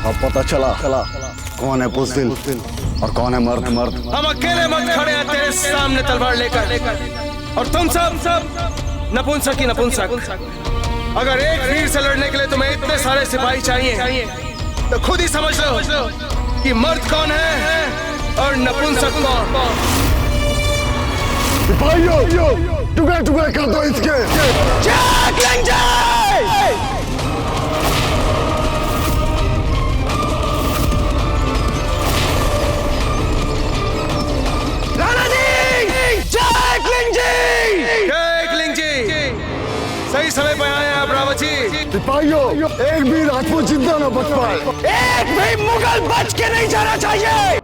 अब पता चला कौन है बुज़दिल और कौन है मर्द। हम अकेले मत खड़े हैं तेरे सामने तलवार लेकर, और तुम सब नपुंसक ही नपुंसक। अगर एक वीर से लड़ने के लिए तुम्हें इतने सारे सिपाही चाहिए तो खुद ही समझ लो कि मर्द कौन है और नपुंसक कौन। सिपाहियों, टुकड़े टुकड़े कर दो इसके। सही समय पे आए आप रावत जी। सिपाहियों, एक भी राजपूत जिंदा न बच पाए। एक भी मुगल बच के नहीं जाना चाहिए।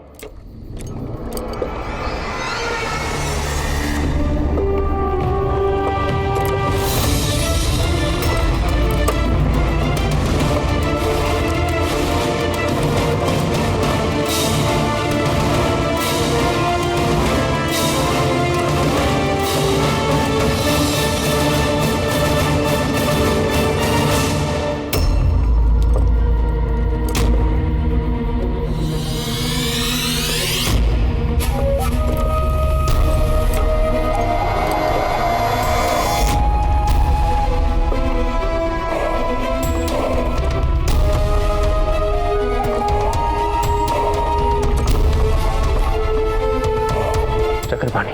चक्रपाणी,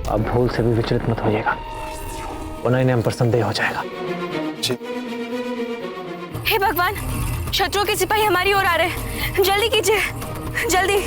अब भूल से भी विचलित मत होइएगा, वरना इन्हें हम पर संदेह हो जाएगा। हे भगवान, शत्रुओं के सिपाही हमारी ओर आ रहे हैं, जल्दी कीजिए, जल्दी।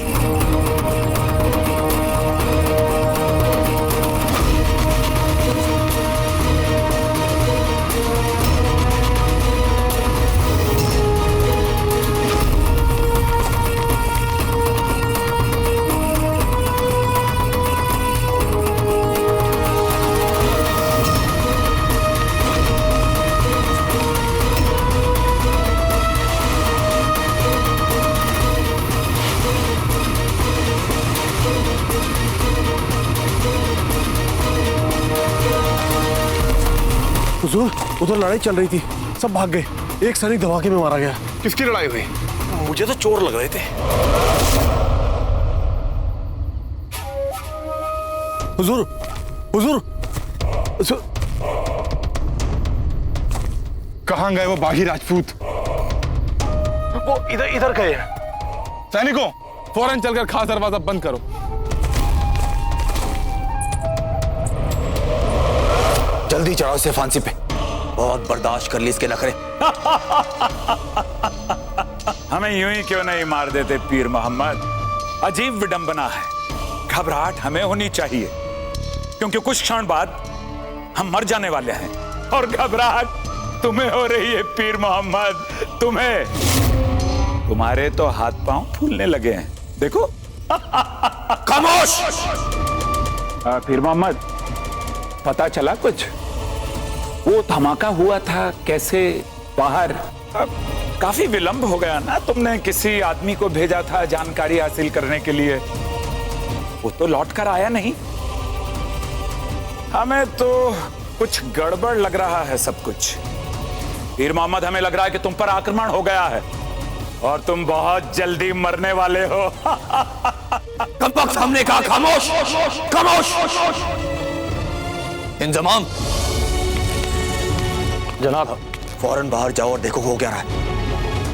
हुजूर, उधर लड़ाई चल रही थी, सब भाग गए। एक सैनिक धमाके में मारा गया। किसकी लड़ाई हुई? मुझे तो चोर लग रहे थे। हुजूर, हुजूर, कहां गए वो बागी राजपूत? वो इधर गए। सैनिकों, फौरन चलकर खास दरवाजा बंद करो। जल्दी चढ़ाओ इसे फांसी पे। बहुत बर्दाश्त कर ली इसके नखरे। हमें यूं ही क्यों नहीं मार देते पीर मोहम्मद? अजीब विडंबना है। घबराहट हमें होनी चाहिए, क्योंकि कुछ क्षण बाद हम मर जाने वाले हैं, और घबराहट तुम्हें हो रही है पीर मोहम्मद, तुम्हें। तुम्हारे तो हाथ पांव फूलने लगे हैं, देखो। खामोश! पीर मोहम्मद, पता चला कुछ? वो धमाका हुआ था कैसे बाहर? काफी विलंब हो गया ना, तुमने किसी आदमी को भेजा था जानकारी हासिल करने के लिए, वो तो लौट कर आया नहीं। हमें तो कुछ गड़बड़ लग रहा है सब कुछ। पीर मोहम्मद, हमें लग रहा है कि तुम पर आक्रमण हो गया है और तुम बहुत जल्दी मरने वाले हो। कब वक्त हमने कहा खामोश, खामोश। इंजमाम, जनाब, फौरन बाहर जाओ और देखो हो क्या रहा है।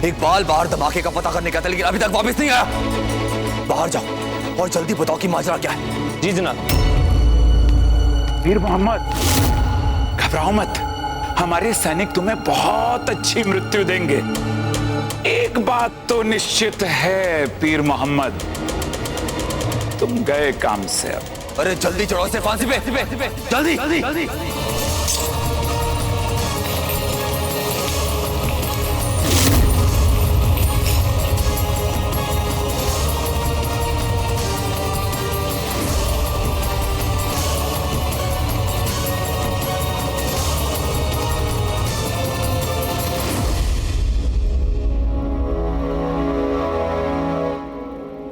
इकबाल बाहर धमाके का पता करने गया था, लेकिन अभी तक वापस नहीं आया। बाहर जाओ और जल्दी बताओ कि माजरा क्या है। जी जनाब। पीर मोहम्मद, घबराओ मत, हमारे सैनिक तुम्हें बहुत अच्छी मृत्यु देंगे। एक बात तो निश्चित है पीर मोहम्मद, तुम गए काम से अब। अरे जल्दी चढ़ो इसे फांसी पे, जल्दी, जल्दी, जल्दी।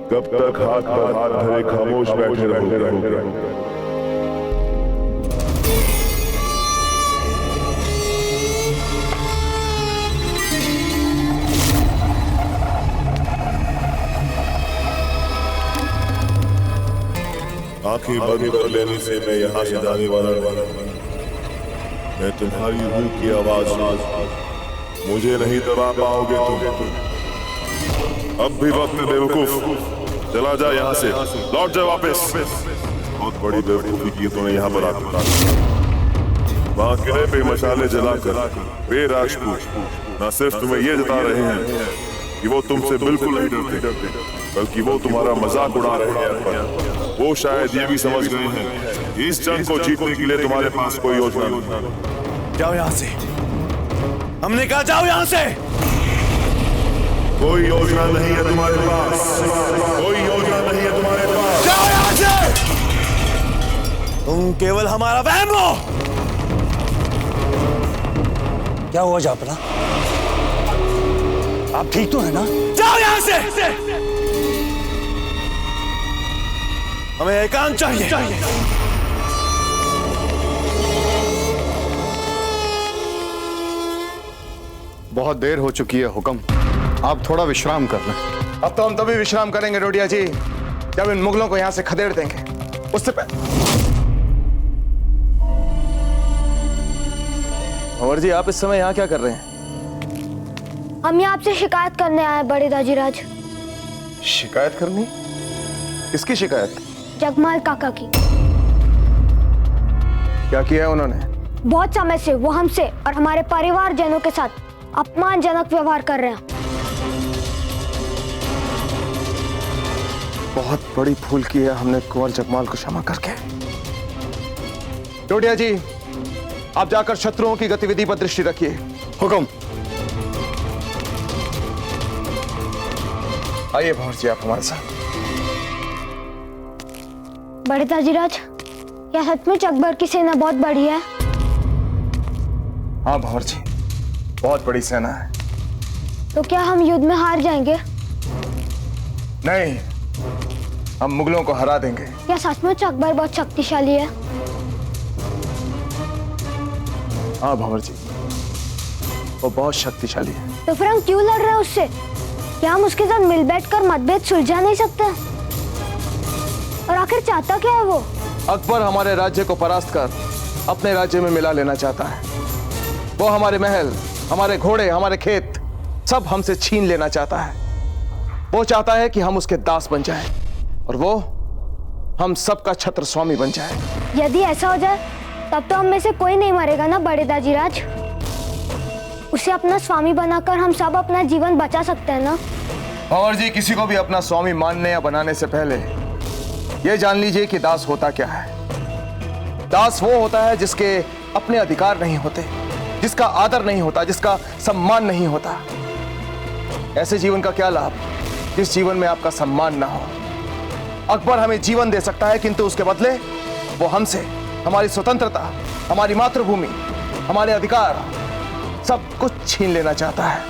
कब तक हाथ पर हाथ धरे खामोश बैठे रहोगे? आंखें बंद कर लेने से मैं यहाँ से जाने वाला नहीं। मैं तुम्हारी रूह की आवाज मुझे नहीं दबा पाओगे तुम। अब भी वक्त है बेवकूफ, चला जा यहाँ से, लौट जा वापस। बहुत बड़ी बेवकूफी की तूने यहाँ पर आकर। वहाँ किले पे मशाले जलाकर वे राजपूत न सिर्फ तुम्हें ये जता रहे हैं कि वो तुमसे बिल्कुल नहीं डरते, बल्कि वो तुम्हारा मजाक उड़ा रहे हैं। पर वो शायद ये भी समझ गए हैं कि इस जंग को जीतने के लिए तुम्हारे पास कोई योजना नहीं। जाओ यहाँ से, हमने कहा जाओ यहाँ से। कोई योजना नहीं है तुम्हारे पास, कोई योजना नहीं है तुम्हारे पास। जाओ यहाँ से, तुम केवल हमारा वहम हो। क्या हुआ जापना, आप ठीक तो है ना? जाओ यहाँ से, हमें एकांत चाहिए। बहुत देर हो चुकी है हुक्म, आप थोड़ा विश्राम कर लें। अब तो हम तभी विश्राम करेंगे डोडिया जी जब इन मुगलों को यहां से खदेड़ देंगे। उससे पहले भंवर जी, आप इस समय यहाँ क्या कर रहे हैं? हम यहाँ आपसे शिकायत करने आए हैं बड़े दाजीराज। शिकायत करनी? किसकी शिकायत? जगमाल काका की। क्या किया है उन्होंने? बहुत समय से वो हमसे और हमारे परिवारजनों के साथ अपमानजनक व्यवहार कर रहे हैं। बहुत बड़ी भूल की है हमने कुंवर जगमाल को क्षमा करके। डोडिया जी, आप जाकर शत्रुओं की गतिविधि पर दृष्टि रखिए। हुक्म। आइए भंवर जी, आप हमारे साथ। बड़े दाजीराज, क्या सचमुच अकबर की सेना बहुत बड़ी है? हाँ भंवर जी, बहुत बड़ी सेना है। तो क्या हम युद्ध में हार जाएंगे? नहीं, हम मुगलों को हरा देंगे। क्या सचमुच अकबर बहुत शक्तिशाली है? हाँ भंवर जी, वो बहुत शक्तिशाली है। तो फिर हम क्यों लड़ रहे हैं उससे? क्या हम उसके साथ मिल बैठकर मतभेद सुलझा नहीं सकते? और आखिर चाहता क्या है वो? अकबर हमारे राज्य को परास्त कर अपने राज्य में मिला लेना चाहता है। वो हमारे महल, हमारे घोड़े, हमारे खेत सब हमसे छीन लेना चाहता है। वो चाहता है कि हम उसके दास बन जाएं और वो हम सबका छत्र स्वामी बन जाए। यदि ऐसा हो जाए तब तो हम में से कोई नहीं मरेगा ना बड़े दाजीराज? उसे अपना स्वामी बनाकर हम सब अपना जीवन बचा सकते हैं ना? भंवर जी, किसी को भी अपना स्वामी मानने या बनाने से पहले ये जान लीजिए कि दास होता क्या है। दास वो होता है जिसके अपने अधिकार नहीं होते, जिसका आदर नहीं होता, जिसका सम्मान नहीं होता। ऐसे जीवन का क्या लाभ जिस जीवन में आपका सम्मान ना हो। अकबर हमें जीवन दे सकता है, किंतु उसके बदले वो हमसे हमारी स्वतंत्रता, हमारी मातृभूमि, हमारे अधिकार सब कुछ छीन लेना चाहता है।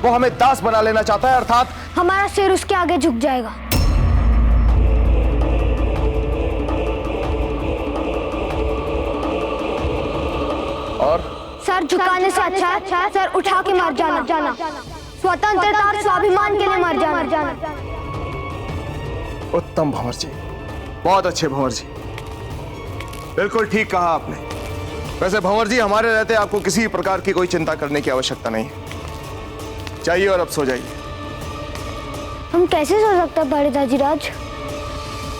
वो हमें दास बना लेना चाहता है, अर्थात हमारा सिर उसके आगे झुक जाएगा। और सर झुकाने से अच्छा है सर उठा के मर जाना। स्वतंत्रता और स्वाभिमान के लिए मर जाना। उत्तम भंवर जी, बहुत अच्छे भंवर जी, बिल्कुल ठीक कहा आपने। वैसे भंवर जी, हमारे रहते आपको किसी प्रकार की कोई चिंता करने की आवश्यकता नहीं है। जाइए और अब सो जाइए। हम कैसे सो सकते हैं बड़े दाजीराज?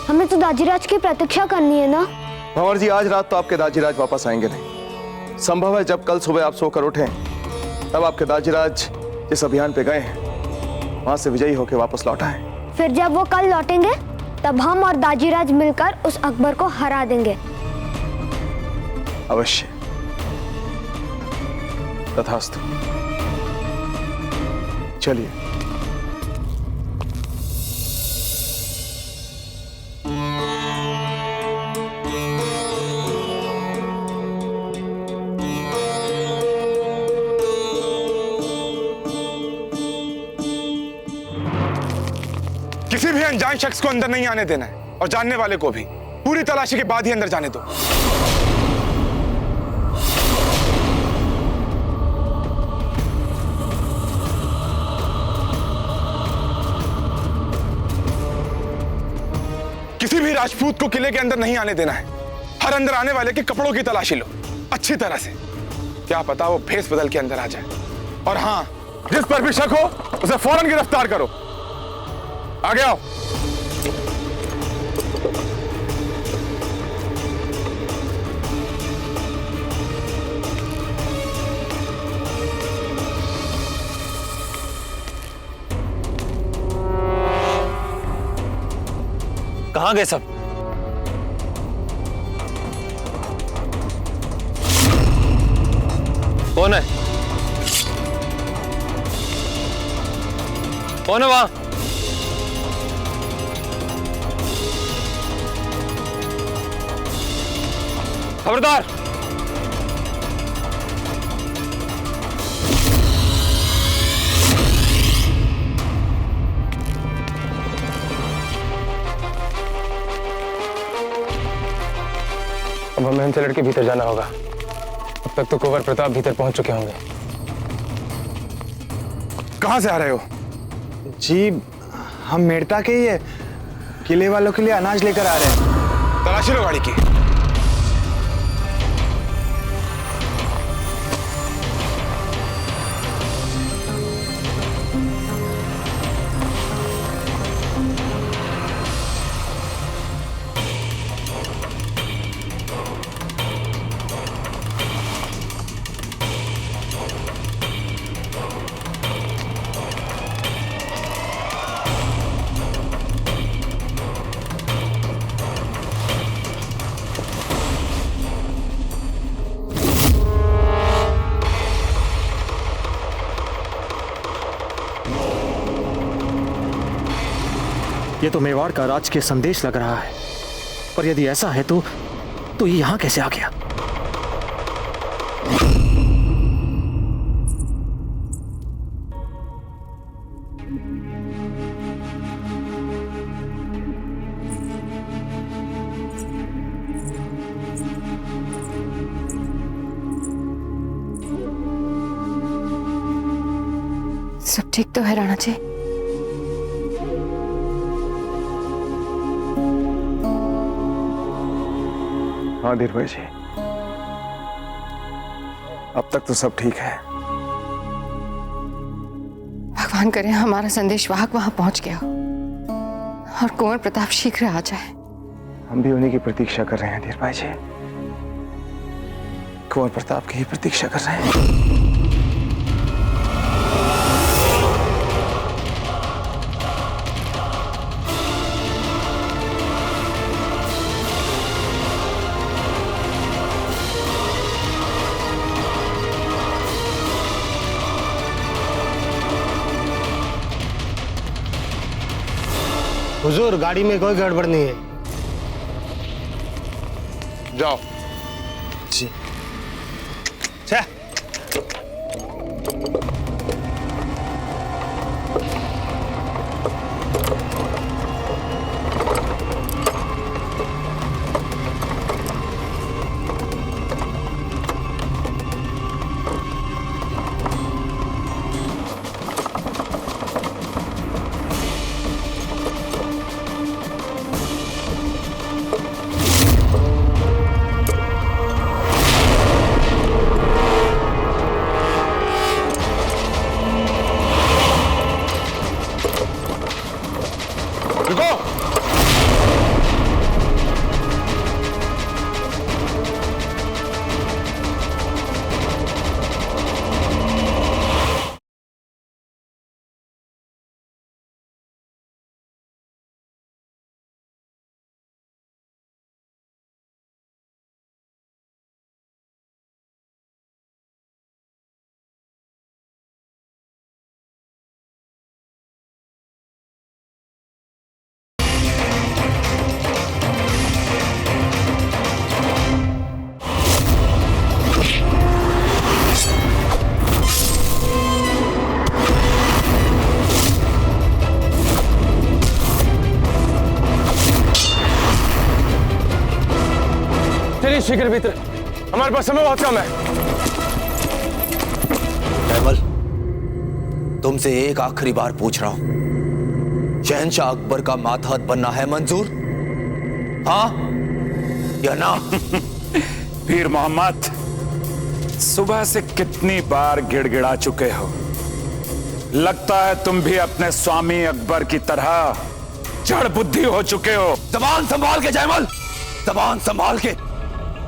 हमें तो दाजीराज की प्रतीक्षा करनी है ना? भंवर जी, आज रात तो आपके दाजीराज वापस आएंगे नहीं। संभव है जब कल सुबह आप सोकर उठें तब आपके दाजीराज जिस अभियान पे गए हैं वहां से विजयी होकर वापस लौट आए। फिर जब वो कल लौटेंगे तब हम और दाजीराज मिलकर उस अकबर को हरा देंगे। अवश्य, तथास्तु। चलिए। किसी भी अनजान शख्स को अंदर नहीं आने देना है, और जानने वाले को भी पूरी तलाशी के बाद ही अंदर जाने दो। किसी भी राजपूत को किले के अंदर नहीं आने देना है। हर अंदर आने वाले के कपड़ों की तलाशी लो अच्छी तरह से, क्या पता वो भेस बदल के अंदर आ जाए। और हाँ, जिस पर भी शक हो उसे फौरन गिरफ्तार करो। आगे आओ। कहां गए सब? कौन है? कौन है वहां? खबरदार! अब हमें इनसे लड़के भीतर जाना होगा। अब तक तो कुंवर प्रताप भीतर पहुंच चुके होंगे। कहां से आ रहे हो? जी, हम मेड़ता के ही है, किले वालों के लिए अनाज लेकर आ रहे हैं। तलाशी लो गाड़ी की। ये तो मेवाड़ का राजकीय संदेश लग रहा है, पर यदि ऐसा है तो ये यहां कैसे आ गया? सब ठीक तो है राणा जी? हाँ धीरज जी, अब तक तो सब ठीक है। भगवान करे हमारा संदेश वाहक वहां पहुंच गया हो और कुंवर प्रताप शीघ्र आ जाए। हम भी उन्हीं की प्रतीक्षा कर रहे हैं धीरज जी, कुंवर प्रताप की ही प्रतीक्षा कर रहे हैं। हुजूर, गाड़ी में कोई गड़बड़ नहीं है। जाओ। जी। छह। शीघ्र भीतर, हमारे पास समय बहुत कम है। कैमल, तुमसे एक आखिरी बार पूछ रहा हूं, शहंशाह अकबर का मातहत बनना है मंजूर हाँ या ना? पीर मोहम्मद, सुबह से कितनी बार गिड़गिड़ा चुके हो। लगता है तुम भी अपने स्वामी अकबर की तरह जड़ बुद्धि हो चुके हो। जबान संभाल के जयमल, जबान संभाल के।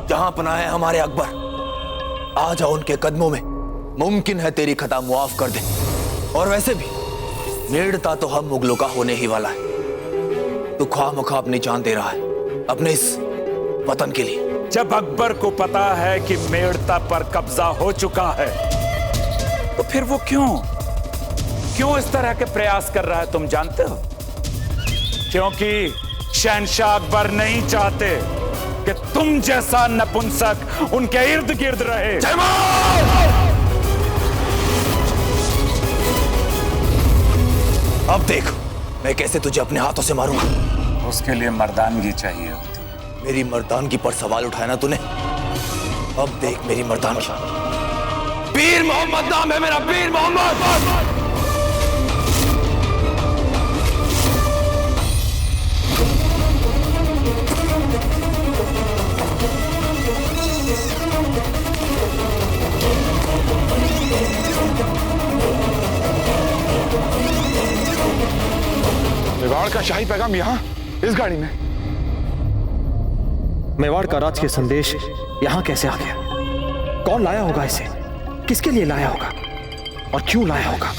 जहां पना है हमारे अकबर, आ जाओ उनके कदमों में। मुमकिन है तेरी खता मुआफ कर दे। और वैसे भी नेड़ता तो हम मुगलों का होने ही वाला है। तू खामखा अपनी जान दे रहा है अपने इस वतन के लिए। जब अकबर को पता है कि मेड़ता पर कब्जा हो चुका है, तो फिर वो क्यों इस तरह के प्रयास कर रहा है, तुम जानते हो? क्योंकि शहंशाह अकबर नहीं चाहते कि तुम जैसा नपुंसक उनके इर्द गिर्द रहे। अब देख मैं कैसे तुझे अपने हाथों से मारूंगा। उसके लिए मर्दानगी चाहिए होती। मेरी मर्दानगी पर सवाल उठाया ना तूने, अब देख मेरी मर्दानगी। पीर मोहम्मद नाम है मेरा, पीर मोहम्मद। मेवाड़ का शाही पैगाम यहाँ इस गाड़ी में। मेवाड़ का राज के संदेश यहां कैसे आ गया? कौन लाया होगा इसे? किसके लिए लाया होगा और क्यों लाया होगा?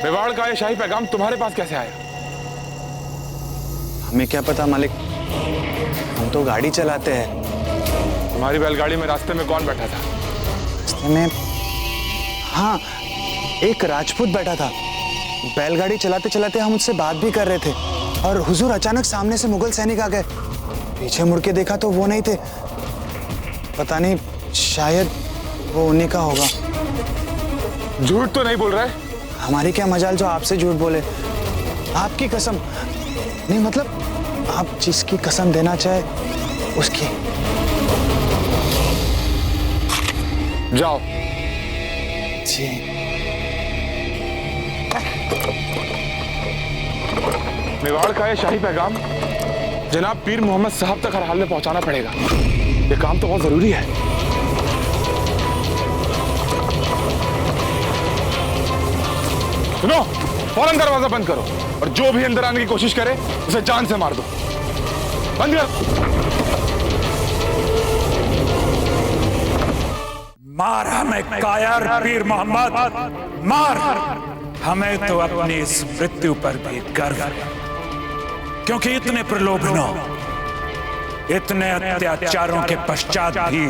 मेवाड़ का ये शाही पैगाम तुम्हारे पास कैसे आया? हमें क्या पता मालिक, हम तो गाड़ी चलाते हैं। तुम्हारी बैलगाड़ी में रास्ते में कौन बैठा था? रास्ते में हाँ, एक राजपूत बैठा था। बैलगाड़ी चलाते चलाते हम उससे बात भी कर रहे थे और हुजूर अचानक सामने से मुगल सैनिक आ गए। पीछे मुड़ के देखा तो वो नहीं थे। पता नहीं, शायद वो उन्हीं का होगा। झूठ तो नहीं बोल रहे? हमारी क्या मजाल जो आपसे झूठ बोले। आपकी कसम नहीं, मतलब आप जिसकी कसम देना चाहे उसकी। जाओ। जी। मेवाड़ का ये शाही पैगाम जनाब पीर मोहम्मद साहब तक हर हाल में पहुंचाना पड़ेगा। ये काम तो बहुत जरूरी है। सुनो, फौरन दरवाजा बंद करो और जो भी अंदर आने की कोशिश करे उसे जान से मार दो। बंद कर। मार हमें कायर पीर मोहम्मद, मार। हमें तो अपनी इस मृत्यु पर भी गर्व है, क्योंकि इतने प्रलोभनों, इतने अत्याचारों के पश्चात भी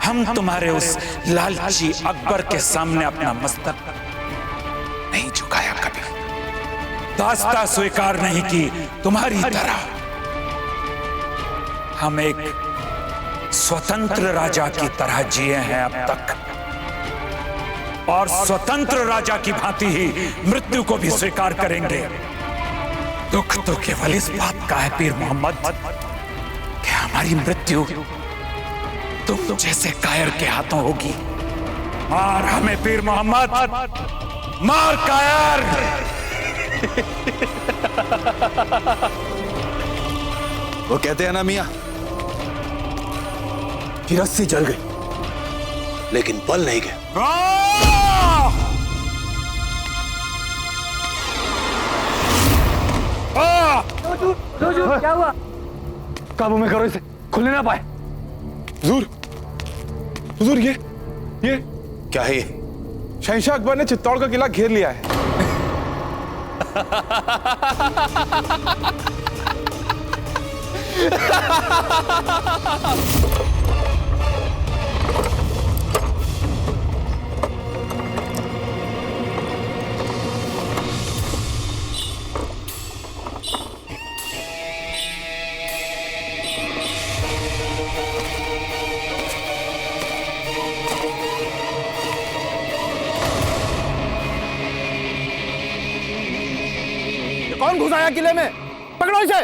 हम तुम्हारे उस लालची अकबर के सामने अपना मस्तक नहीं झुकाया कभी। दास्ता स्वीकार नहीं की तुम्हारी तरह। हम एक स्वतंत्र राजा की तरह जिए हैं अब तक, और स्वतंत्र राजा की भांति ही मृत्यु को भी स्वीकार करेंगे। दुख तो केवल इस बात का है पीर मोहम्मद कि हमारी मृत्यु तुम जैसे कायर के हाथों होगी। मार हमें पीर मोहम्मद, मार कायर। वो कहते हैं ना मियां कि रस्सी जल गई लेकिन बल नहीं गए। क्या हुआ? काबू में करो इसे, खुलने ना पाए। हुजूर, हुजूर ये क्या है? शहंशाह अकबर ने चित्तौड़ का किला घेर लिया है। कौन घुस आया किले में? पकड़ो इसे।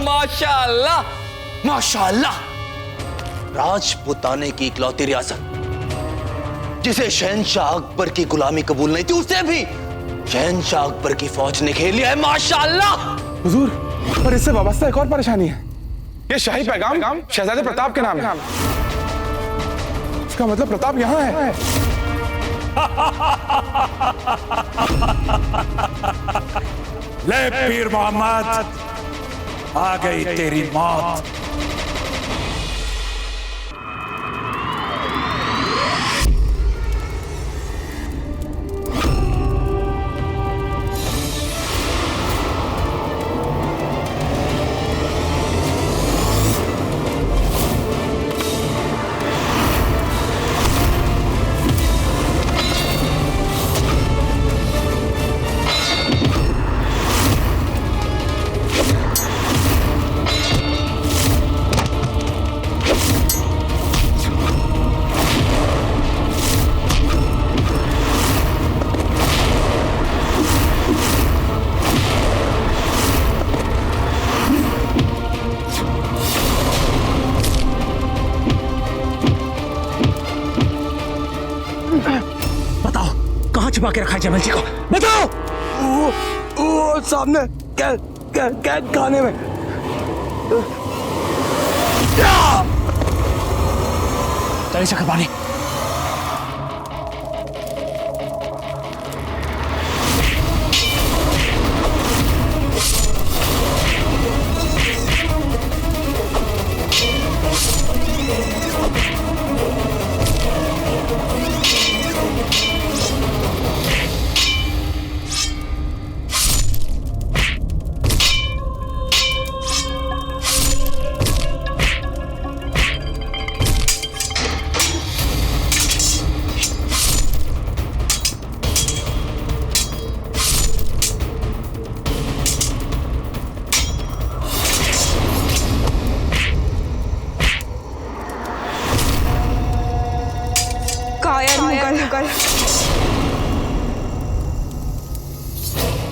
माशाअल्लाह माशाअल्लाह। राजपुताने की इकलौती रियासत जिसे शहंशाह अकबर की गुलामी कबूल नहीं थी, उसे भी शहंशाह अकबर की फौज ने घेर लिया है। माशाअल्लाह। हुजूर, पर इससे वाबस्ता एक और परेशानी है। ये शाही पैगाम शहजादे प्रताप के नाम है। इसका मतलब प्रताप यहाँ है। ले पीर मोहम्मद, आ गई तेरी मौत। छुपा के रखा है जमल जी को? बताओ। वो सामने कैद खाने में। चलिए चक्रपाणी।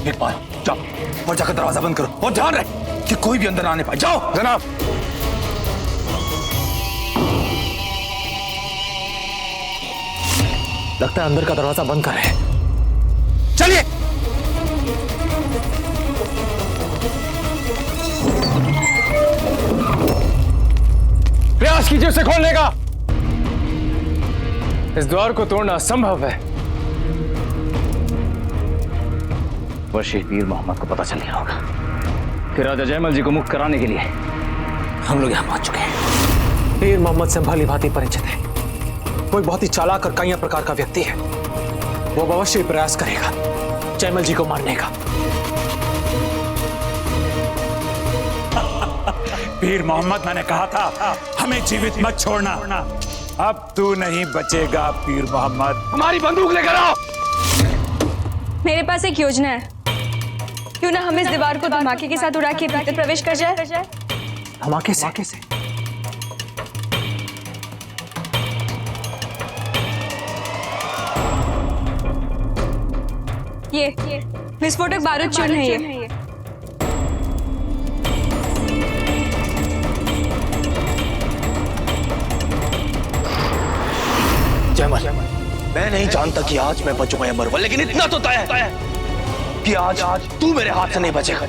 वीरपाल, जाओ और जाकर दरवाजा बंद करो और ध्यान रहे कि कोई भी अंदर ना आने पाए। जाओ। जनाब। लगता है अंदर का दरवाजा बंद कर रहे हैं। चलिए। प्रयास कीजिए उसे खोलने का। इस द्वार को तोड़ना असंभव है। वर्षी पीर मोहम्मद को पता चल गया होगा कि राजा जयमल जी को मुक्त कराने के लिए हम लोग यहां पहुंच चुके हैं। पीर मोहम्मद से भली भांति परिचित है। वो बहुत ही चालाक और काइया प्रकार का व्यक्ति है। वो अवश्य प्रयास करेगा जयमल जी को मारने का। पीर मोहम्मद, मैंने कहा था हमें जीवित मत छोड़ना। अब तू नहीं बचेगा पीर मोहम्मद। हमारी बंदूक लेकर आओ। मेरे पास एक योजना है। क्यों ना हम इस दीवार को धमाके के साथ उड़ा के भीतर प्रवेश कर जाए? धमाके से? ये विस्फोटक बारूद चूर्ण है ये। जयमल, मैं नहीं जानता कि आज मैं बचूंगा या मरूंगा, लेकिन इतना तो तय है कि आज तू मेरे हाथ से नहीं बचेगा।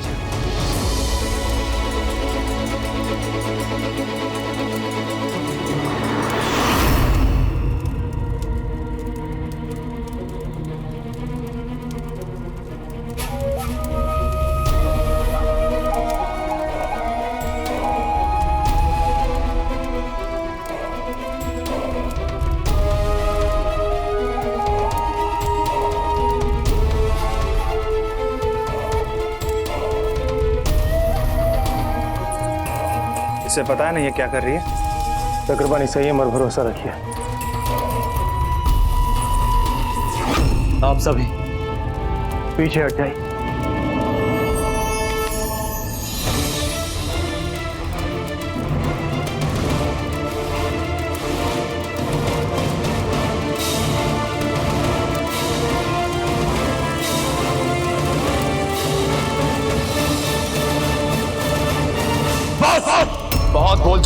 इसे पता है नहीं ये क्या कर रही है। चक्रपाणी, संयम और भरोसा रखिए। आप सभी पीछे हट जाइए।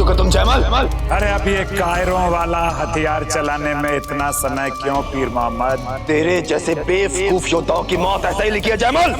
चुके तुम जयमल? अरे अब ये कायरों वाला हथियार चलाने में इतना समय क्यों पीर मोहम्मद? तेरे जैसे बेवकूफ योद्धाओं की मौत ऐसा ही लिखी है जयमल।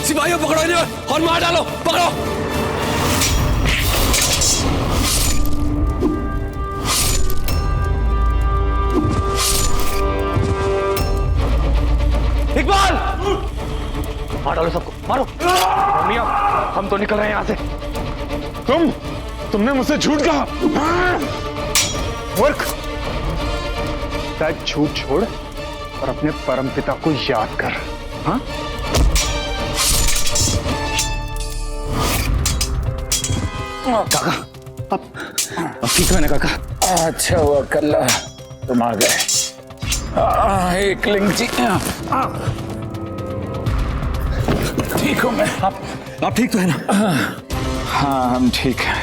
सिपाहियों पकड़ो इन्हें और मार डालो, पकड़ो। इकबाल, मार डालो सबको, मारो। मियां, हम तो निकल रहे हैं यहाँ से। तुमने मुझसे झूठ कहा। मूर्ख, झूठ छोड़ और अपने परमपिता को याद कर। हाँ? काका, अब ठीक है ना काका? अच्छा हुआ कल्ला तुम आ गए। एक लिंग जी, ठीक हूँ मैं। आप ठीक तो है ना? हाँ हम ठीक हैं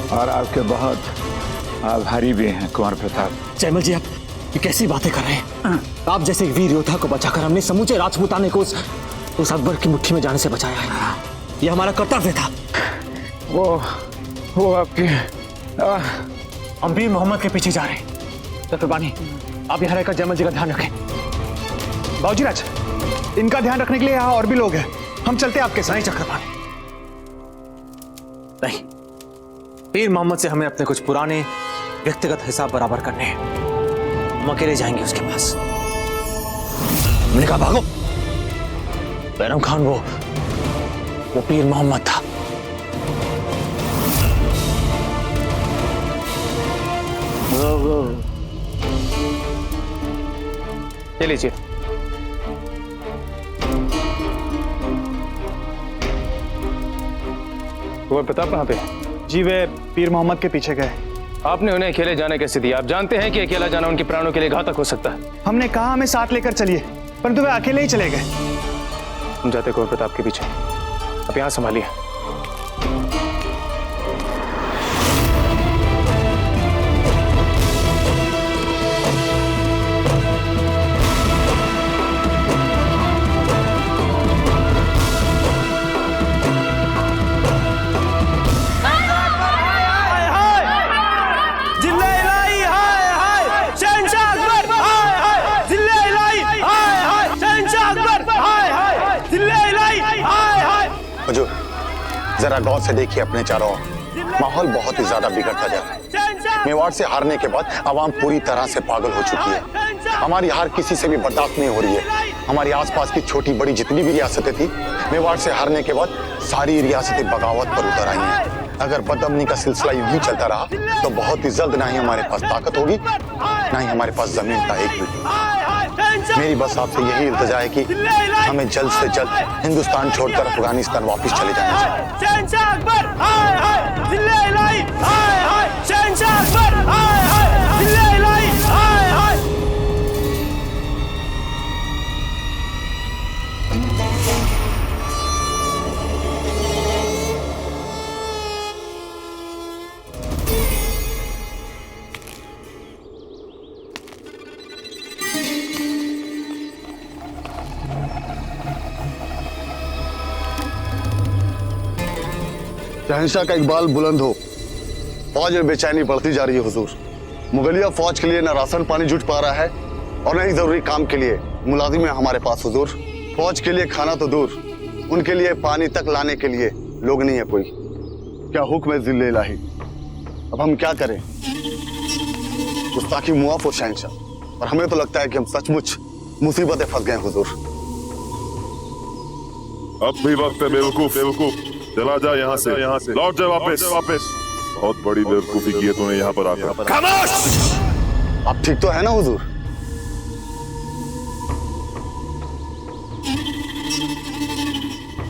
और आपके बहुत आभारी भी हैं कुंवर प्रताप। जयमल जी, आप ये कैसी बातें कर रहे हैं? आप जैसे वीर योद्धा को बचाकर हमने समूचे राजपूताने को उस अकबर की मुट्ठी में जाने से बचाया है। ये हमारा कर्तव्य था। वो आपके हम पीर मोहम्मद के पीछे जा रहे हैं। चक्रबानी, आप यहाँ रहकर जयमल जी का ध्यान रखें। बाबूजी राज, इनका ध्यान रखने के लिए यहाँ और भी लोग हैं। हम चलते हैं आपके साथ। चक्रबानी नहीं, पीर मोहम्मद से हमें अपने कुछ पुराने व्यक्तिगत हिसाब बराबर करने हैं। हम अकेले जाएंगे उसके पास। हमने कहा भागो। बैरम खान वो पीर मोहम्मद था। ये लीजिए। कुंवर प्रताप कहाँ पे? जी वे पीर मोहम्मद के पीछे गए। आपने उन्हें अकेले जाने कैसे दिया? आप जानते हैं कि अकेला जाना उनके प्राणों के लिए घातक हो सकता है। हमने कहा हमें साथ लेकर चलिए, परंतु वे अकेले ही चले गए। हम जाते कुंवर प्रताप के पीछे। आप यहाँ संभालिए। हुजूर, जरा गौर से देखिए अपने चारों ओर। माहौल बहुत ही ज्यादा बिगड़ता जा रहा है। मेवाड़ से हारने के बाद आवाम पूरी तरह से पागल हो चुकी है। हमारी हार किसी से भी बर्दाश्त नहीं हो रही है। हमारी आसपास की छोटी बड़ी जितनी भी रियासतें थी, मेवाड़ से हारने के बाद सारी रियासतें बगावत पर उतर आई हैं। अगर बदअमनी का सिलसिला यूं ही चलता रहा तो बहुत ही जल्द ना ही हमारे पास ताकत होगी, ना ही हमारे पास जमीन का एक मिनट। मेरी बस आपसे यही इल्तिजा है कि हमें जल्द से जल्द हिंदुस्तान छोड़कर अफगानिस्तान वापस चले जाना चाहिए। शहंशाह का इकबाल बुलंद हो। फौज में बेचैनी बढ़ती जा रही है हुजूर। मुगलिया फौज के लिए न राशन पानी जुट पा रहा है और न ही जरूरी काम के लिए मुलाजिम है हमारे पास हुजूर। फौज के लिए खाना तो दूर, उनके लिए पानी तक लाने के लिए लोग नहीं है कोई। क्या हुक्म है जिल्ले इलाही, अब हम क्या करें? गुस्ताखी मुआफ हो शहंशाह, और हमें तो लगता है कि हम सचमुच मुसीबत में फंस गए हुजूर। अब भी वक्त है बेवकूफ, चला जा यहाँ से, लौट जा वापस। बहुत बड़ी बेवकूफी की है तूने यहाँ पर आकर। खामोश! आप ठीक तो है ना हुजूर?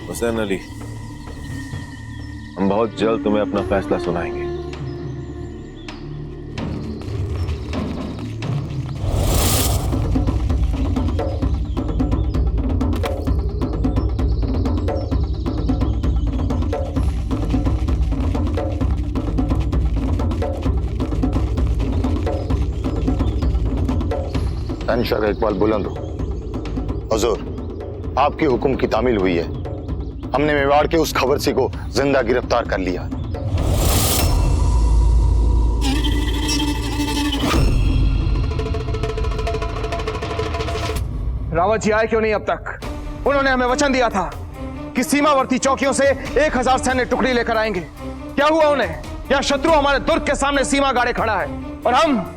हुसैन अली, हम बहुत जल्द तुम्हें अपना फैसला सुनाएंगे। शहंशाह का इकबाल बुलंद हो। हुजूर, आपके हुक्म की तामील हुई है। हमने मेवाड़ के उस खबरसी को जिंदा गिरफ्तार कर लिया। रावत जी आए क्यों नहीं अब तक? उन्होंने हमें वचन दिया था कि सीमावर्ती चौकियों से 1000 सैन्य टुकड़ी लेकर आएंगे। क्या हुआ उन्हें? क्या शत्रु हमारे दुर्ग के सामने सीमा गाड़े खड़ा है और हम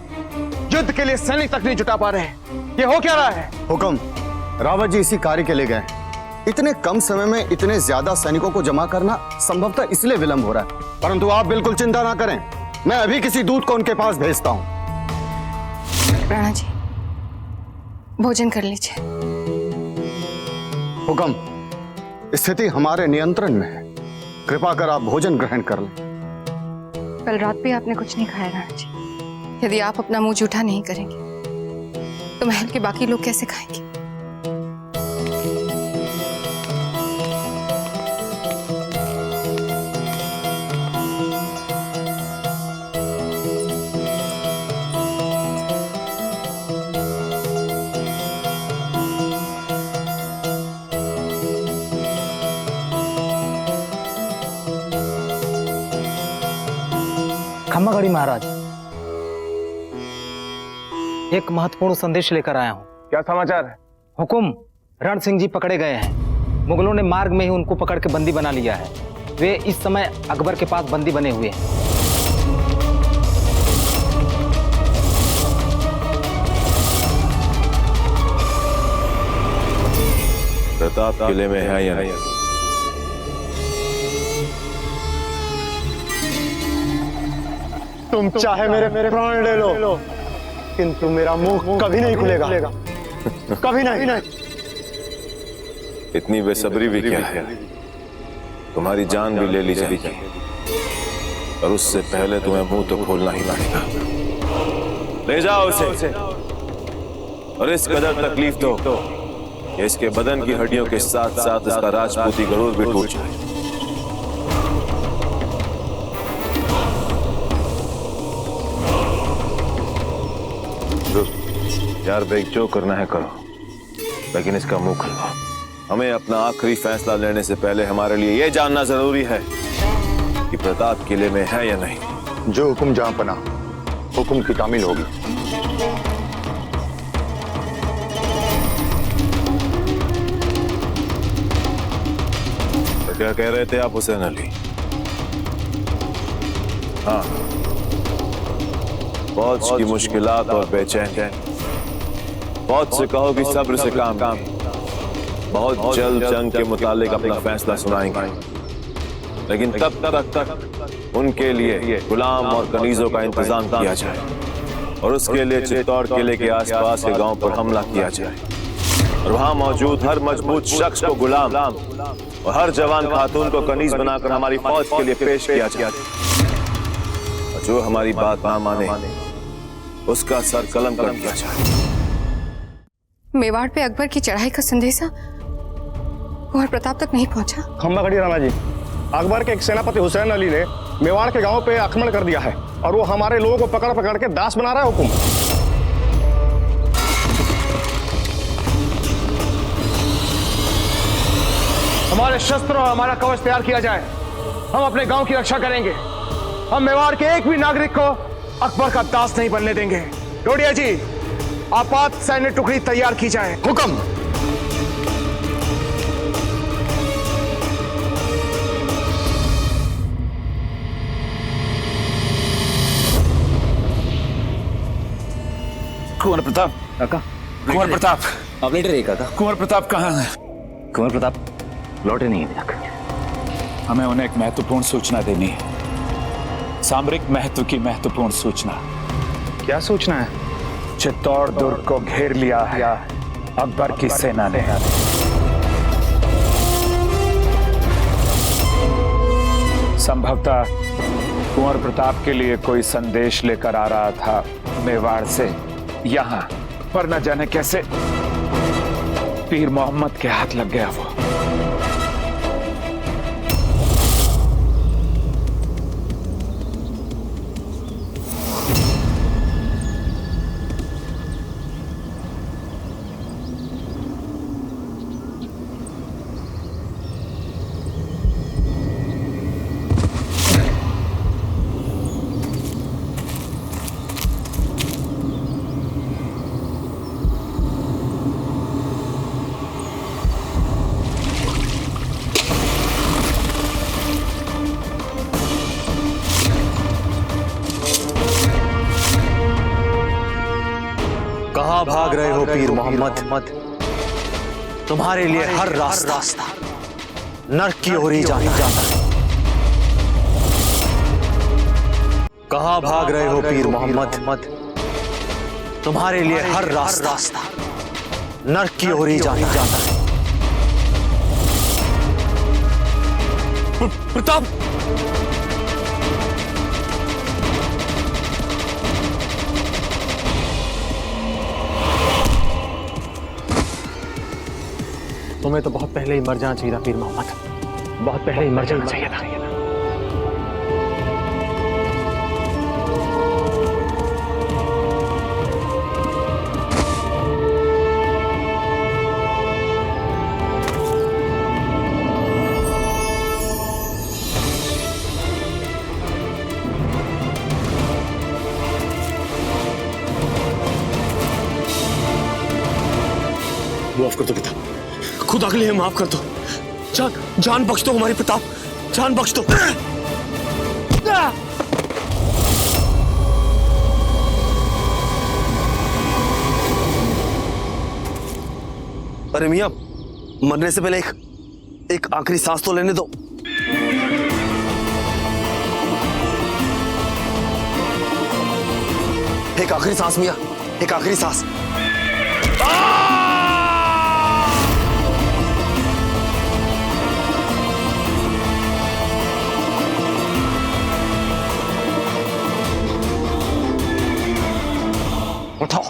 युद्ध के लिए सैनिक तक नहीं जुटा पा रहे? ये हो क्या रहा है? हुक्म, रावत जी इसी कार्य के लिए गए। इतने कम समय में इतने ज्यादा सैनिकों को जमा करना संभवतः इसलिए विलंब हो रहा है, परंतु आप बिल्कुल चिंता ना करें, मैं अभी किसी दूत को उनके पास भेजता हूं। राणा जी, भोजन कर लीजिए। हुक्म, स्थिति हमारे नियंत्रण में है, कृपा कर आप भोजन ग्रहण कर लें। कल रात भी आपने कुछ नहीं खाया राणा जी। यदि आप अपना मुंह जूठा नहीं करेंगे तो महल के बाकी लोग कैसे खाएंगे? खम्मागढ़ी महाराज, एक महत्वपूर्ण संदेश लेकर आया हूँ। क्या समाचार है? हुकुम, रण सिंह जी पकड़े गए हैं। मुगलों ने मार्ग में ही उनको पकड़ के बंदी बना लिया है। वे इस समय अकबर के पास बंदी बने हुए हैं। प्रताप किले में है या नहीं? तुम चाहे मेरे प्राण ले लो, किंतु मेरा मुंह कभी नहीं खुलेगा, कभी नहीं। इतनी बेसब्री भी क्या है? तुम्हारी जान भी ले ली जाएगी और उससे पहले तुम्हें मुंह तो खोलना ही पड़ेगा। ले जाओ उसे और इस कदर तकलीफ दो कि इसके बदन की हड्डियों के साथ साथ इसका राजपूती गरूर भी टूट जाए। यार बेग, जो करना है करो, लेकिन इसका मुंह खुलवाओ। हमें अपना आखिरी फैसला लेने से पहले हमारे लिए यह जानना जरूरी है कि प्रताप किले में है या नहीं। जो हुक्म जहां पना, हुक्म की तामील होगी। तो क्या कह रहे थे आप हुसैन अली? हाँ, फौज की मुश्किलात और बेचैन, फौज से कहो कि सब्र से काम, बहुत जल्द जंग के मुतालिक अपना फैसला सुनाएंगे, लेकिन तब तक उनके लिए गुलाम और कनीजों का इंतजाम किया जाए और उसके लिए चित्तौड़ किले के आसपास के गांव पर हमला किया जाए और वहां मौजूद हर मजबूत शख्स को गुलाम और हर जवान खातून को कनीज बनाकर हमारी फौज के लिए पेश किया जाए। और जो हमारी बात ना माने उसका सर कलम कर दिया जाए। मेवाड़ पे अकबर की चढ़ाई का संदेशा कुंवर प्रताप तक नहीं पहुंचा। खम्बागढ़ी राणा जी, अकबर के एक सेनापति हुसैन अली ने मेवाड़ के गांव पे आक्रमण कर दिया है और वो हमारे लोगों को पकड़ पकड़ के दास बना रहा है। हुकुम, हमारे शस्त्र और हमारा कवच तैयार किया जाए हम अपने गांव की रक्षा करेंगे। हम मेवाड़ के एक भी नागरिक को अकबर का दास नहीं बनने देंगे। डोडिया जी, आपात सैन्य टुकड़ी तैयार की जाए। हुक्म। कुंवर प्रताप काका, कुंवर प्रताप आप लेटे रहिए काका। कुंवर प्रताप कहाँ है? कुंवर प्रताप लौटे नहीं अभी तक। हमें उन्हें एक महत्वपूर्ण सूचना देनी है, सामरिक महत्व की महत्वपूर्ण सूचना। क्या सूचना है? चित्तौड़ दुर्ग को घेर लिया है अकबर की सेना ने। संभवतः कुंवर प्रताप के लिए कोई संदेश लेकर आ रहा था मेवाड़ से यहां, पर न जाने कैसे पीर मोहम्मद के हाथ लग गया वो। कहां भाग रहे हो पीर मोहम्मद? तुम्हारे लिए हर रास्ता नर्क की ओर ही जाता है। कहां भाग रहे हो पीर मोहम्मद? तुम्हारे लिए हर रास्ता नर्क की ओर ही जाता है। प्रताप, तुम्हें तो बहुत पहले ही मर जाना चाहिए था पीर मोहम्मद, बहुत पहले ही मर जाना चाहिए था। माफ कर दो पिता, खुदा के लिए माफ कर दो। जान बख्श दो हमारी प्रताप, जान बख्श दो। अरे मियां, मरने से पहले एक आखिरी सांस तो लेने दो। एक आखिरी सांस मियां, एक आखिरी सांस। उठाओ।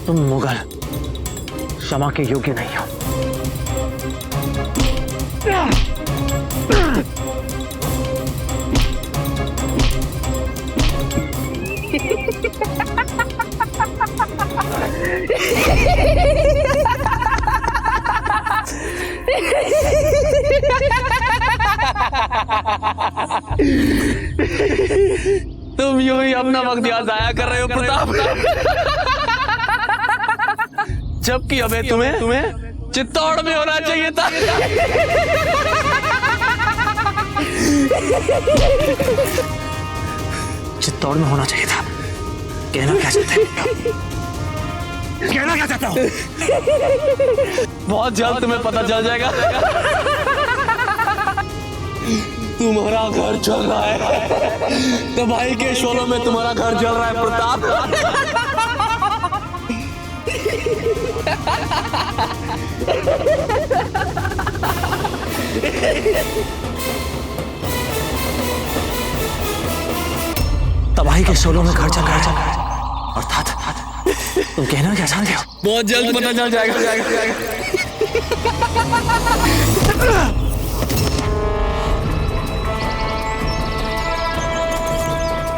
तुम मुगल क्षमा के योग्य नहीं हो। तुम यूं ही अपना वक्त यहाँ जाया कर रहे हो प्रताप, जबकि हमें तुम्हें चित्तौड़ में होना चाहिए था। चित्तौड़ में होना चाहिए था। कहना क्या चाहते हो? कहना क्या चाहते हो? बहुत जल्द तुम्हें पता चल जाएगा। तुम्हारा घर जल रहा है, तबाही के शोलों में तुम्हारा घर जल रहा है प्रताप। तबाही के शोलों में घर जल रहा है, अर्थात तुम कहना क्या चाहते हो? बहुत जल्द पता चल जाएगा।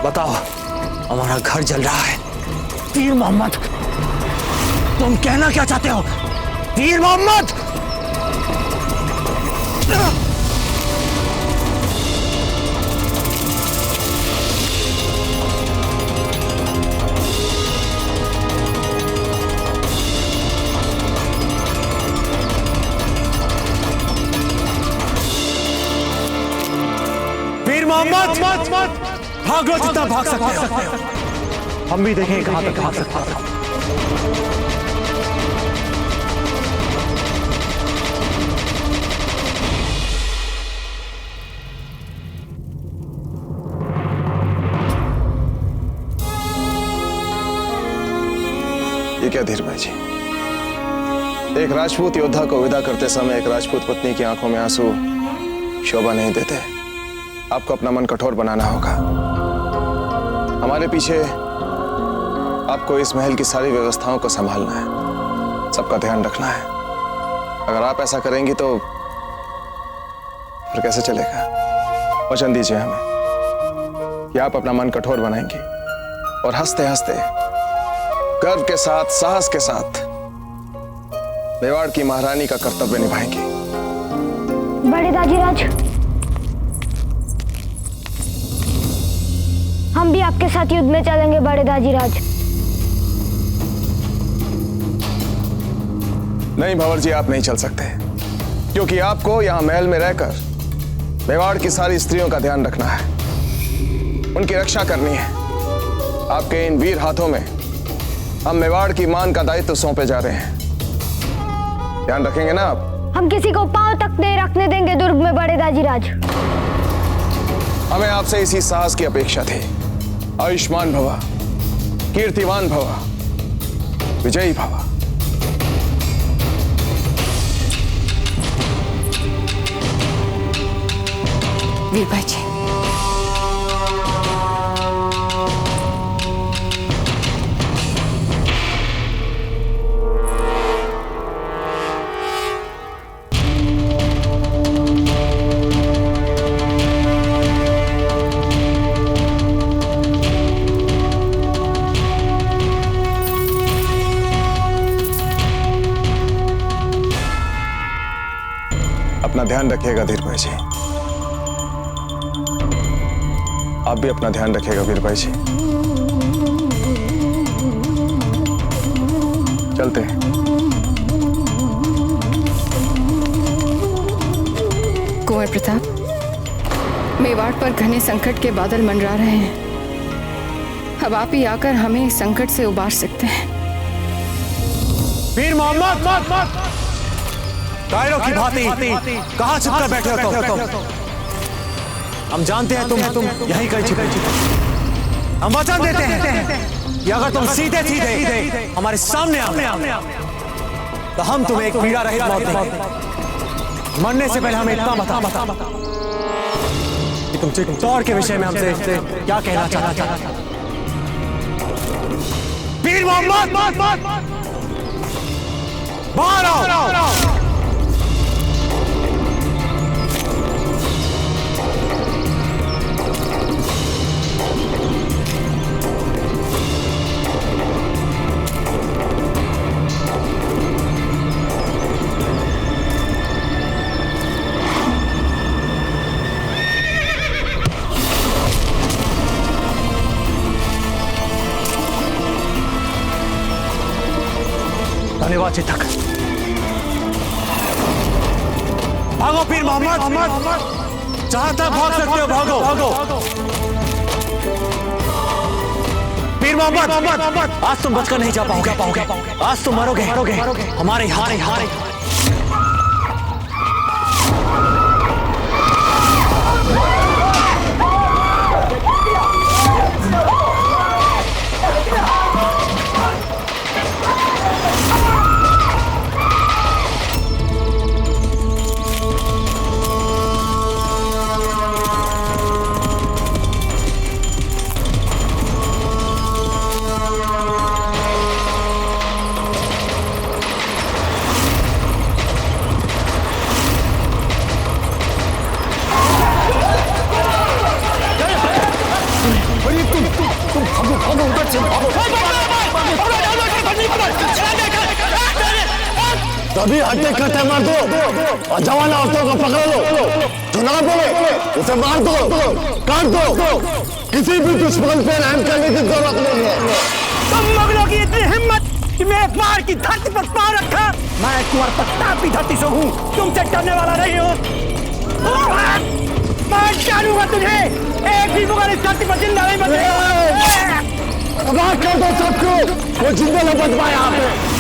बताओ, हमारा घर जल रहा है। पीर मोहम्मद, तुम कहना क्या चाहते हो? पीर मोहम्मद! वीर मोहम्मद, भाग लो जितना भाग सकते हो। हम भी देखें कहां तक भाग सकते हो। ये क्या धीर भाई जी, एक राजपूत योद्धा को विदा करते समय एक राजपूत पत्नी की आंखों में आंसू शोभा नहीं देते। आपको अपना मन कठोर बनाना होगा। हमारे पीछे आपको इस महल की सारी व्यवस्थाओं को संभालना है, सबका ध्यान रखना है। अगर आप ऐसा करेंगी तो फिर कैसे चलेगा? वचन दीजिए हमें कि आप अपना मन कठोर बनाएंगी और हंसते हंसते गर्व के साथ, साहस के साथ मेवाड़ की महारानी का कर्तव्य निभाएंगी। बड़े दाजीराज, हम भी आपके साथ युद्ध में चलेंगे। बड़े दाजीराज। नहीं भंवर जी, आप नहीं चल सकते, क्योंकि आपको यहां महल में रहकर मेवाड़ की सारी स्त्रियों का ध्यान रखना है, उनकी रक्षा करनी है। आपके इन वीर हाथों में हम मेवाड़ की मान का दायित्व सौंपे जा रहे हैं। ध्यान रखेंगे ना आप? हम किसी को पांव तक नहीं रखने देंगे दुर्ग में। बड़े दाजीराज, हमें आपसे इसी साहस की अपेक्षा थी। आयुष्मान भवा, कीर्तिवान भवा, विजयी भवा। वीर भाई जी, अपना ध्यान रखिएगा धीर भाई जी। आप भी अपना ध्यान रखिएगा वीर भाई जी। चलते हैं। कुंवर प्रताप, मेवाड़ पर घने संकट के बादल मंडरा रहे हैं। अब आप ही आकर हमें इस संकट से उबार सकते हैं। वीर मोहम्मद, कायरों की भांति कहां छिपकर बैठे हो तुम? हम जानते हैं तुम यहीं कहीं छिपे। हम वचन देते हैं कि अगर तुम सीधे सीधे हमारे सामने आओ तो हम तुम्हें एक पीड़ा रहित मौत देंगे। मरने से पहले हमें इतना बता कि तुम चित्तौड़ के विषय में हमसे क्या कहना चाहते हो। वीर मोहम्मद, बाहर आओ। धन्यवाद चितक। भागो पीर मोहम्मद, जहां तक भाग सकते हो भागो। पीर मोहम्मद, आज तुम बचकर नहीं जा पाओगे। आज तुम मरोगे हमारे हारे। तभी हट्टे कट्टे मार दो और जवान औरतों को पकड़ लो, जो ना बोले उसे मार दो, काट दो, किसी भी दुश्मन पे रहम करने की जरूरत नहीं है। तुम मुगलों की इतनी हिम्मत कि मेरे पार की धरती पर पार रखा। मैं कुंवर प्रताप की धरती से हूँ, तुमसे डरने वाला नहीं हूँ। मैं डालूंगा तुझे, एक भी मुगल इस धरती पर जिंदा नहीं बचेगा। तबाह कर दो सबको, कोई जिंदा न बच पाए यहाँ पे।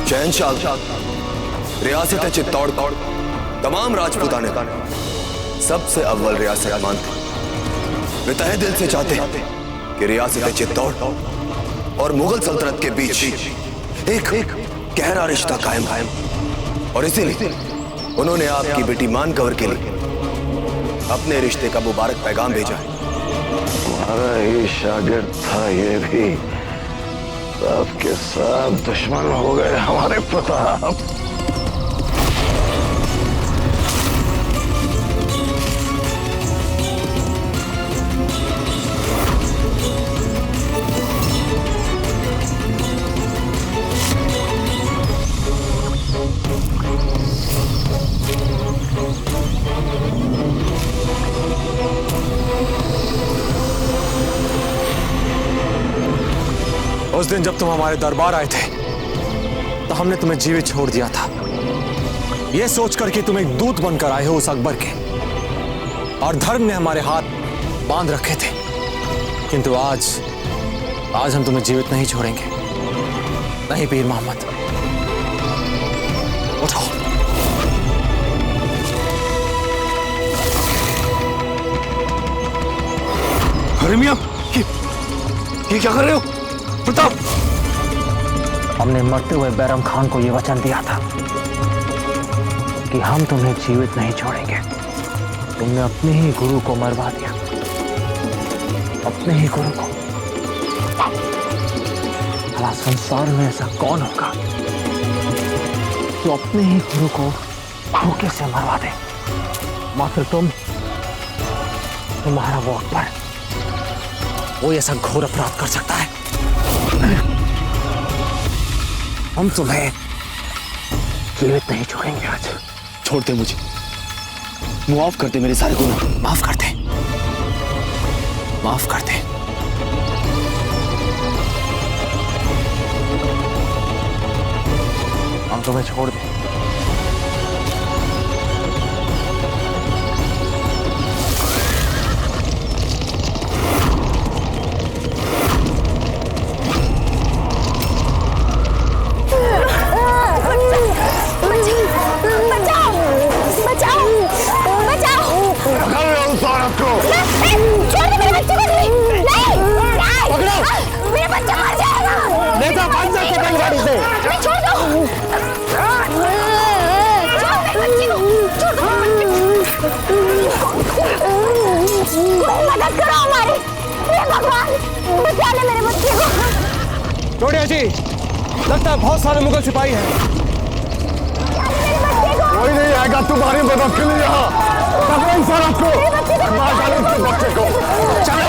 शहंशाह, रियासत चित्तौड़ तमाम राजपूताने सबसे अव्वल रियासत मानते, वे तहे दिल से चाहते कि रियासत चित्तौड़ और मुगल सल्तनत के बीच एक गहरा रिश्ता कायम और इसीलिए उन्होंने आपकी बेटी मानकवर के लिए अपने रिश्ते का मुबारक पैगाम भेजा है। हमारा ही शागिर्द था ये भी, सब के सब दुश्मन हो गए हमारे प्रताप। उस दिन जब तुम हमारे दरबार आए थे तो हमने तुम्हें जीवित छोड़ दिया था, यह सोचकर कि तुम एक दूत बनकर आए हो उस अकबर के, और धर्म ने हमारे हाथ बांध रखे थे। किंतु आज हम तुम्हें जीवित नहीं छोड़ेंगे। नहीं पीर मोहम्मद, उठो। अरे मियां, ये क्या कर रहे हो? प्रताप, हमने मरते हुए बैरम खान को यह वचन दिया था कि हम तुम्हें जीवित नहीं छोड़ेंगे। तुमने अपने ही गुरु को मरवा दिया, अपने ही गुरु को। भला संसार में ऐसा कौन होगा जो अपने ही गुरु को धोखे से मरवा दे? मात्र तुम्हारा वो अकबर, वो ऐसा घोर अपराध कर सकता है। हम तुम्हें जीवित नहीं छोड़ेंगे आज। छोड़ दे मुझे, माफ कर दे मेरे सारे गुनाह। माफ कर दे, माफ कर दे। हम तुम्हें छोड़ दें। मदद करो हमारी, भगवान बचा ले मेरे बच्चे को। टोडिया जी, लगता है बहुत सारे मुगल सिपाही हैं। कोई नहीं आएगा तुम्हारी मदद के लिए यहाँ। पकड़ो इन सारों को, मार डालो इस बच्चे को। चलो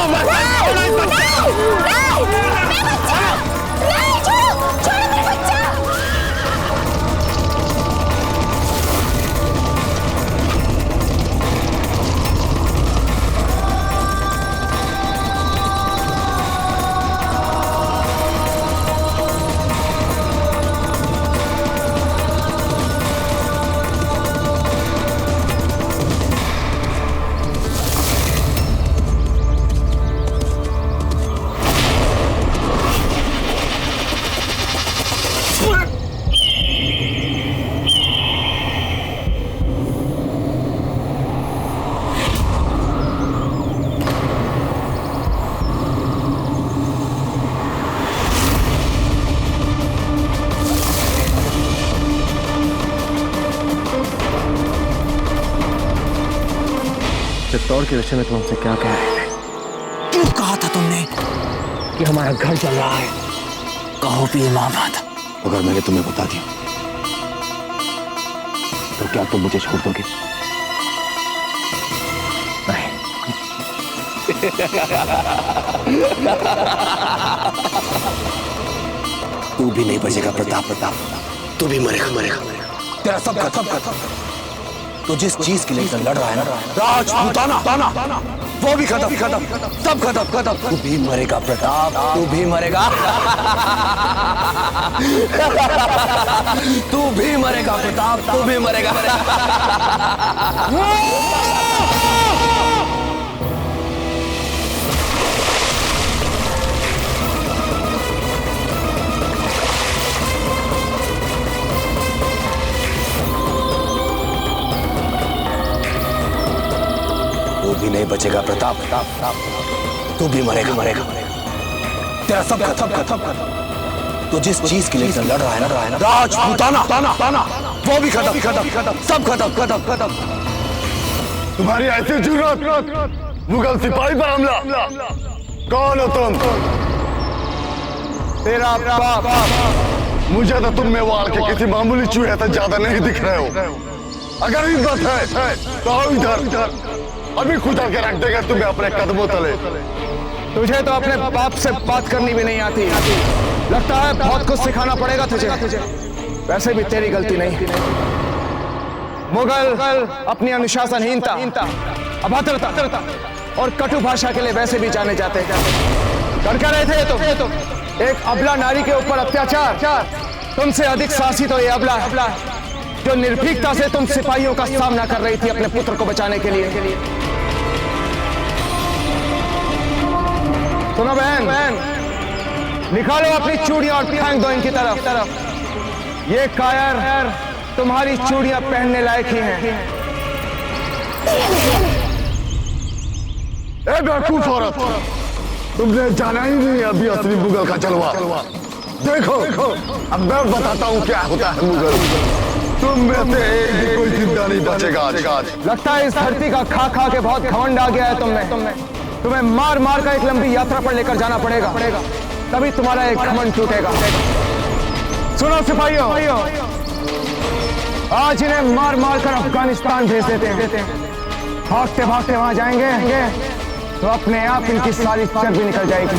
चित्तौड़ के विषय में तुम हमसे क्या कह रहे थे? क्यों कहा था तुमने कि हमारा घर जल रहा है? कहो पीर मोहम्मद। अगर मैंने तुम्हें बता दिया तो क्या तुम मुझे छोड़ दोगे? नहीं, तू भी नहीं बचेगा प्रताप, तू भी मरेगा। तेरा सब खत्म। तो जिस चीज के लिए लड़ रहा है ना, राजपूताना, वो भी खत्म, सब खत्म। तू भी मरेगा प्रताप, तू भी मरेगा। तू भी मरेगा प्रताप, तू भी मरेगा। तू भी नहीं बचेगा प्रताप, तू भी मरेगा। तेरा सब खत्म। तो जिस चीज के लिए लड़ रहा है ना, राजपूताना, वो भी खत्म, सब खत्म। तुम्हारी ऐसी जुर्रत, मुगल सिपाही पर हमला। कौन हो तुम? तेरा बाप। मुझे तो तुम मेवाड़ के किसी मामूली चूहे से ज्यादा नहीं दिख रहे हो। अगर हिम्मत है तो आओ इधर, अभी खुदा के रख देगा तुम्हें अपने कदमों तले। तुझे तो अपने बाप से बात करनी भी नहीं आती। लगता है बहुत कुछ सिखाना पड़ेगा तुझे। वैसे भी तेरी गलती नहीं। मुगल अपनी अनुशासनहीनता, अभद्रता और कटु भाषा के लिए वैसे भी जाने जाते हैं। कर क्या रहे थे ये तो एक अबला नारी के ऊपर अत्याचार। तुमसे अधिक साहसी तो ये अबला है जो निर्भीकता से तुम सिपाहियों का सामना कर रही थी अपने पुत्र को बचाने के लिए। सुनो बहन, निकालो अपनी चूड़ियां और फेंक दो इनकी तरफ। ये कायर तुम्हारी चूड़ियां पहनने लायक ही हैं। ए बेवकूफ औरत, तुमने जाना ही नहीं अभी असली मुगल का जलवा। देखो अब मैं बताता हूँ क्या होता है मुगल। तुम में से एक भी कोई जिंदा नहीं बचेगा आज। लगता है इस धरती का खा के बहुत घमंड आ गया है तुमने। तुम्हें मार कर एक लंबी यात्रा पर लेकर जाना पड़ेगा, तभी तुम्हारा एक घमंड टूटेगा। सुनो सिपाहियों, आज इन्हें मार कर अफगानिस्तान भेज देते हैं। भागते वहां जाएंगे तो अपने आप इनकी सारी चर्बी निकल जाएगी।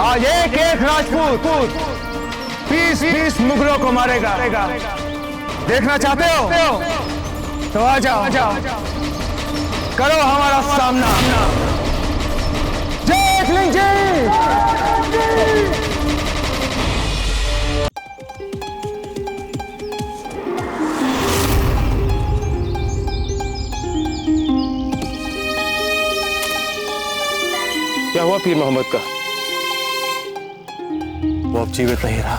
आज एक राजपूत 20 मुगलों को मारेगा। देखना चाहते हो तो आ जाओ, करो हमारा सामना। जय हिंद जी। क्या हुआ पीर मोहम्मद का? वो अब जीवित नहीं रहा।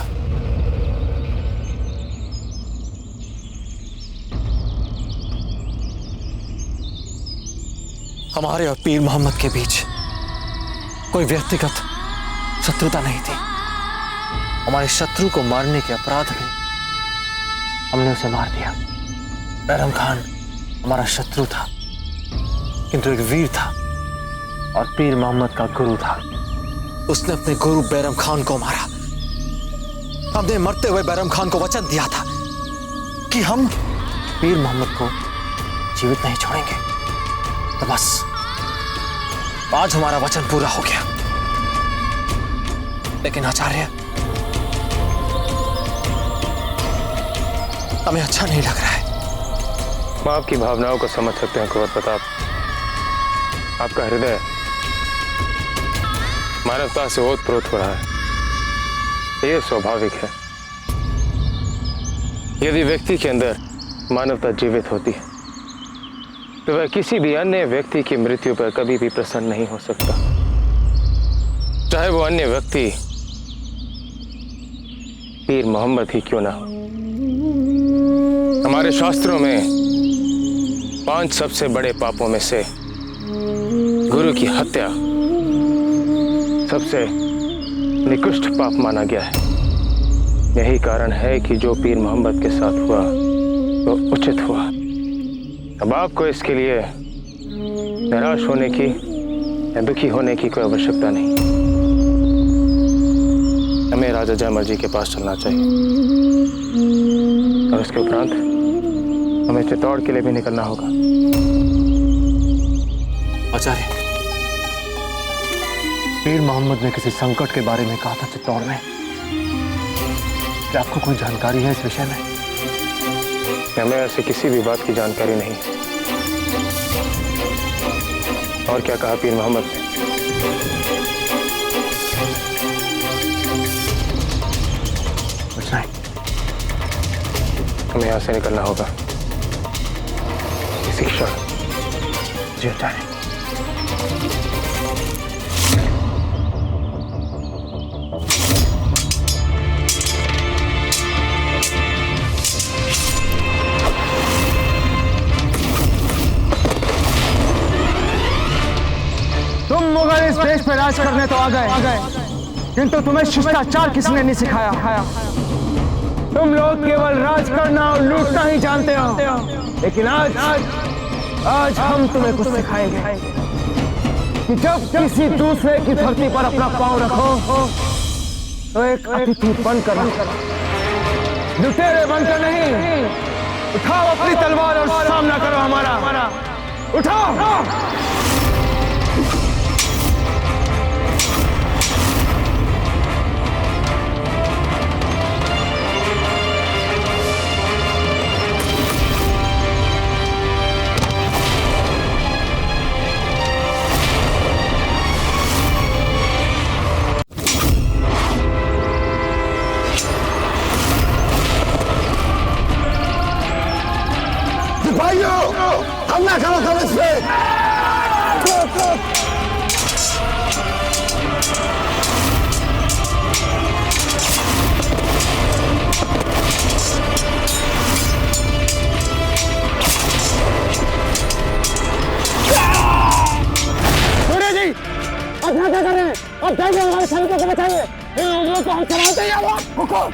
हमारे और पीर मोहम्मद के बीच कोई व्यक्तिगत शत्रुता नहीं थी। हमारे शत्रु को मारने के अपराध में हमने उसे मार दिया। बैरम खान हमारा शत्रु था, किंतु एक वीर था और पीर मोहम्मद का गुरु था। उसने अपने गुरु बैरम खान को मारा। हमने मरते हुए बैरम खान को वचन दिया था कि हम पीर मोहम्मद को जीवित नहीं छोड़ेंगे। तो बस आज हमारा वचन पूरा हो गया। लेकिन आचार्य, हमें अच्छा नहीं लग रहा है। हम आपकी भावनाओं को समझ सकते हैं कुंवर प्रताप। आपका हृदय मानवता से ओतप्रोत हो रहा है। यह स्वाभाविक है। यदि व्यक्ति के अंदर मानवता जीवित होती है तो वह किसी भी अन्य व्यक्ति की मृत्यु पर कभी भी प्रसन्न नहीं हो सकता, चाहे वो अन्य व्यक्ति पीर मोहम्मद ही क्यों ना हो। हमारे शास्त्रों में 5 सबसे बड़े पापों में से गुरु की हत्या सबसे निकृष्ट पाप माना गया है। यही कारण है कि जो पीर मोहम्मद के साथ हुआ वो उचित हुआ। अब आपको इसके लिए निराश होने की या दुखी होने की कोई आवश्यकता नहीं। हमें राजा जयमल जी के पास चलना चाहिए और उसके उपरांत हमें चित्तौड़ के लिए भी निकलना होगा। आचार्य, पीर मोहम्मद ने किसी संकट के बारे में कहा था चित्तौड़ में। क्या आपको कोई जानकारी है इस विषय में? हमें ऐसे किसी भी बात की जानकारी नहीं। और क्या कहा पीर मोहम्मद ने? कुछ नहीं। हमें यहां से निकलना होगा इसी क्षण। जी आचार्य। तुम मुगल इस देश पे राज करने तो आ गए, किंतु तुम्हें शिष्टाचार किसने नहीं सिखाया। तुम लोग केवल राज करना और लूटना ही जानते हो, लेकिन आज हम तुम्हें कुछ सिखाएंगे कि जब किसी दूसरे की धरती पर अपना पांव रखो तो एक अतिथि बनकर, लुटेरे बनकर नहीं। उठाओ अपनी तलवार और सामना करो हमारा। उठाओ। सिपाहियों, हमला करो कवच पे। सूर्य जी, अब क्या कर रहे हैं? अब जाइए हमारे सैनिकों को बचाइए। इन लोगों को हम चलाते हैं। रुको।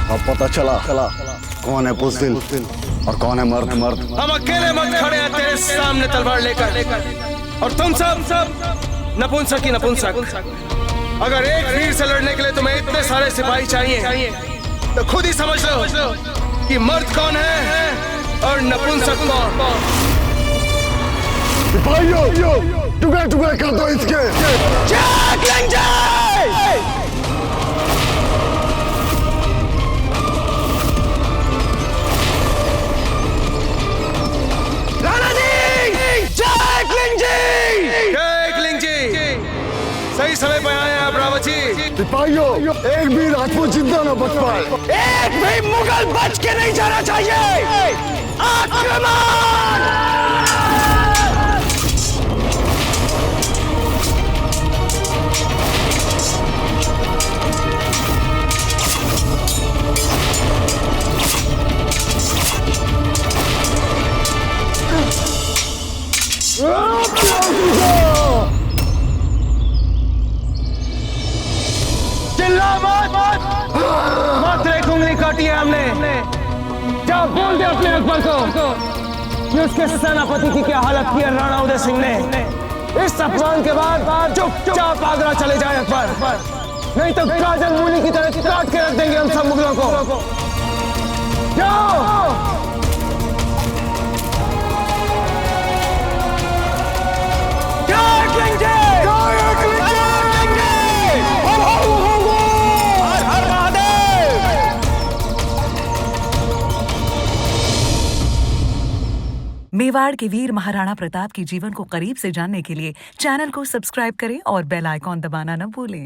अब पता चला कौन है बुज़दिल और कौन है मर्द। हम अकेले मत खड़े हैं तेरे सामने तलवार लेकर, और तुम सब नपुंसक। अगर एक वीर से लड़ने के लिए तुम्हें इतने सारे सिपाही चाहिए तो खुद ही समझ लो कि मर्द कौन है और नपुंसक कौन। सिपाहियों, टुकड़े कर दो इसके। सही समय पे आए हैं आप रावत जी। सिपाहियों, एक भी राजपूत जिंदा न बच पाए। एक भी मुगल बच के नहीं जाना चाहिए। आक्रमण! चिल्ला मत एक उंगली काटी है हमने। जाओ बोल दे अपने अकबर को कि उसके सेनापति की क्या हालत की है राणा उदय सिंह ने। इस अपमान के बाद चुपचाप आगरा चले जाए अकबर, नहीं तो गाजर मूली की तरह काट के रख देंगे हम सब मुगलों को। जाओ। मेवाड़ के वीर महाराणा प्रताप के जीवन को करीब से जानने के लिए चैनल को सब्सक्राइब करें और बेल आइकॉन दबाना न भूलें।